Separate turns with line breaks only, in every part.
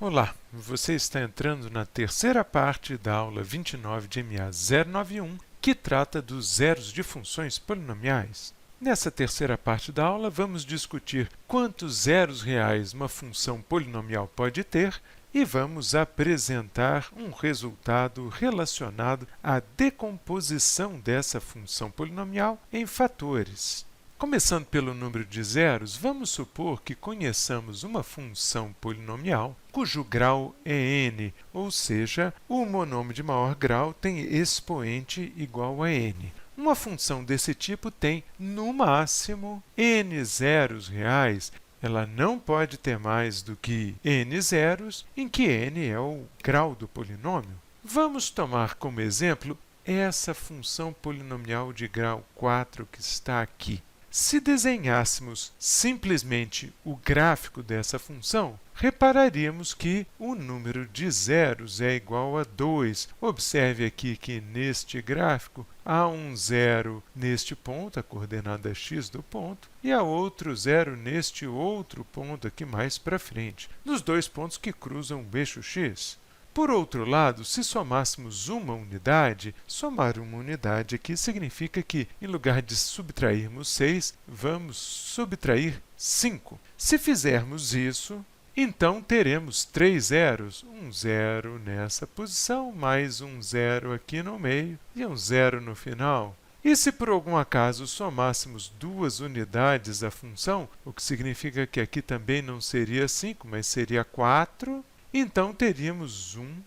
Olá, você está entrando na terceira parte da aula 29 de MA 091, que trata dos zeros de funções polinomiais. Nessa terceira parte da aula, vamos discutir quantos zeros reais uma função polinomial pode ter e vamos apresentar um resultado relacionado à decomposição dessa função polinomial em fatores. Começando pelo número de zeros, vamos supor que conheçamos uma função polinomial cujo grau é n, ou seja, o monômio de maior grau tem expoente igual a n. Uma função desse tipo tem, no máximo, n zeros reais. Ela não pode ter mais do que n zeros, em que n é o grau do polinômio. Vamos tomar como exemplo essa função polinomial de grau 4 que está aqui. Se desenhássemos simplesmente o gráfico dessa função, repararíamos que o número de zeros é igual a 2. Observe aqui que neste gráfico há um zero neste ponto, a coordenada x do ponto, e há outro zero neste outro ponto aqui mais para frente, nos dois pontos que cruzam o eixo x. Por outro lado, se somássemos uma unidade, somar uma unidade aqui significa que, em lugar de subtrairmos 6, vamos subtrair 5. Se fizermos isso, então teremos 3 zeros, um zero nessa posição, mais um zero aqui no meio e um zero no final. E se por algum acaso somássemos duas unidades da função, o que significa que aqui também não seria 5, mas seria 4, então teríamos 1,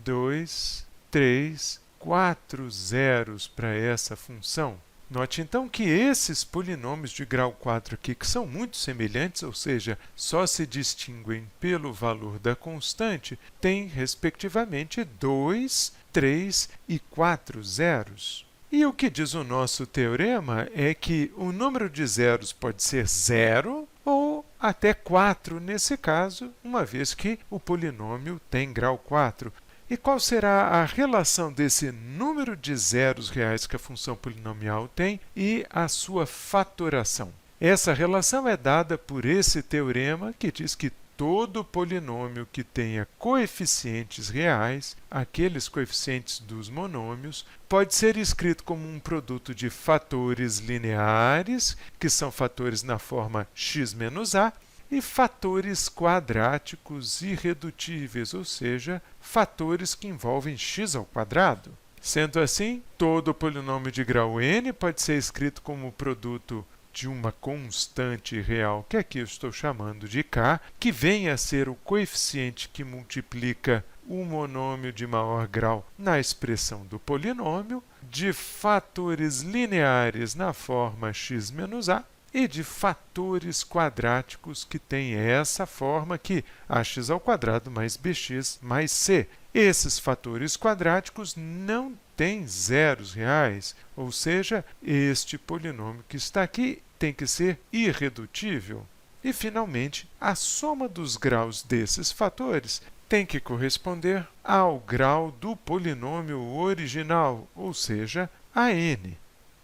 2, 3, 4 zeros para essa função. Note então que esses polinômios de grau 4 aqui, que são muito semelhantes, ou seja, só se distinguem pelo valor da constante, têm, respectivamente, 2, 3 e 4 zeros. E o que diz o nosso teorema é que o número de zeros pode ser 0 ou até 4 nesse caso, uma vez que o polinômio tem grau 4. E qual será a relação desse número de zeros reais que a função polinomial tem e a sua fatoração? Essa relação é dada por esse teorema que diz que todo polinômio que tenha coeficientes reais, aqueles coeficientes dos monômios, pode ser escrito como um produto de fatores lineares, que são fatores na forma x menos a, e fatores quadráticos irredutíveis, ou seja, fatores que envolvem x ao quadrado. Sendo assim, todo polinômio de grau n pode ser escrito como o produto de uma constante real, que aqui eu estou chamando de k, que vem a ser o coeficiente que multiplica o monômio de maior grau na expressão do polinômio, de fatores lineares na forma x menos a, e de fatores quadráticos que têm essa forma aqui, ax ao quadrado mais bx mais c. Esses fatores quadráticos não têm zeros reais, ou seja, este polinômio que está aqui tem que ser irredutível. E, finalmente, a soma dos graus desses fatores tem que corresponder ao grau do polinômio original, ou seja, a n.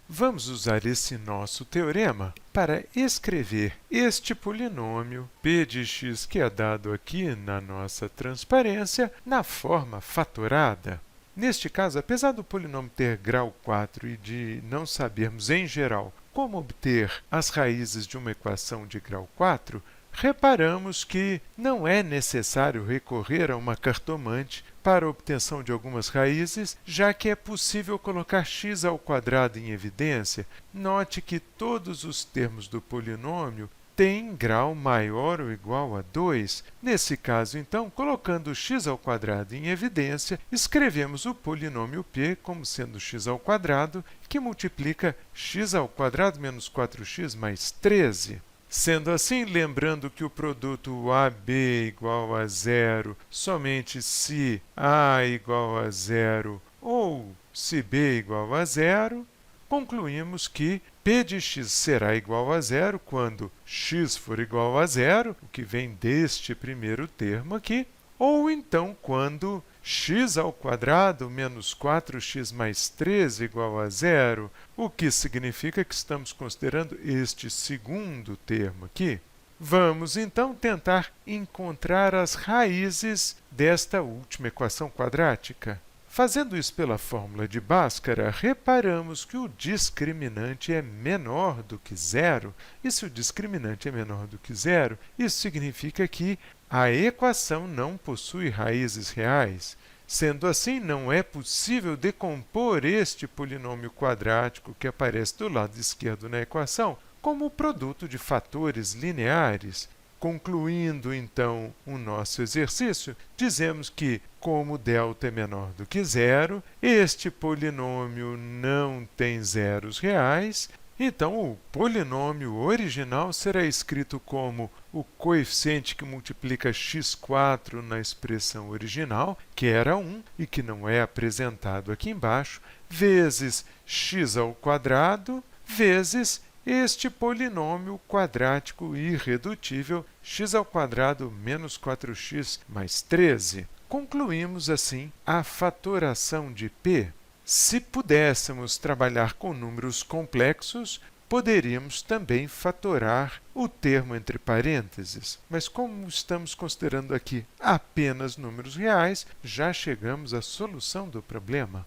Vamos usar esse nosso teorema para escrever este polinômio p de x que é dado aqui na nossa transparência na forma fatorada. Neste caso, apesar do polinômio ter grau 4 e de não sabermos, em geral, como obter as raízes de uma equação de grau 4, reparamos que não é necessário recorrer a uma cartomante para a obtenção de algumas raízes, já que é possível colocar x ao quadrado em evidência. Note que todos os termos do polinômio têm grau maior ou igual a 2. Nesse caso, então, colocando x ao quadrado em evidência, escrevemos o polinômio p como sendo x ao quadrado, que multiplica x ao quadrado menos 4x mais 13. Sendo assim, lembrando que o produto AB igual a zero somente se A igual a zero ou se B igual a zero, concluímos que p de x será igual a zero quando x for igual a zero, o que vem deste primeiro termo aqui, ou então quando x ao quadrado menos 4x mais 13 igual a zero, o que significa que estamos considerando este segundo termo aqui. Vamos então tentar encontrar as raízes desta última equação quadrática. Fazendo isso pela fórmula de Bhaskara, reparamos que o discriminante é menor do que zero. E se o discriminante é menor do que zero, isso significa que a equação não possui raízes reais. Sendo assim, não é possível decompor este polinômio quadrático que aparece do lado esquerdo na equação como o produto de fatores lineares. Concluindo, então, o nosso exercício, dizemos que, como delta é menor do que zero, este polinômio não tem zeros reais. Então, o polinômio original será escrito como o coeficiente que multiplica x4 na expressão original, que era 1 e que não é apresentado aqui embaixo, vezes x ao quadrado, vezes este polinômio quadrático irredutível x ao quadrado menos 4x mais 13. Concluímos, assim, a fatoração de p. Se pudéssemos trabalhar com números complexos, poderíamos também fatorar o termo entre parênteses. Mas como estamos considerando aqui apenas números reais, já chegamos à solução do problema.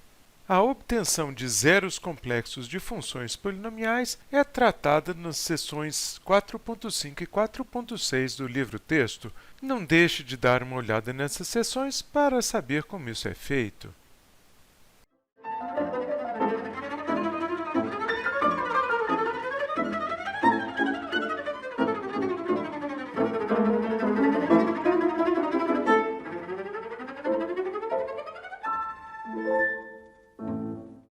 A obtenção de zeros complexos de funções polinomiais é tratada nas seções 4.5 e 4.6 do livro-texto. Não deixe de dar uma olhada nessas seções para saber como isso é feito.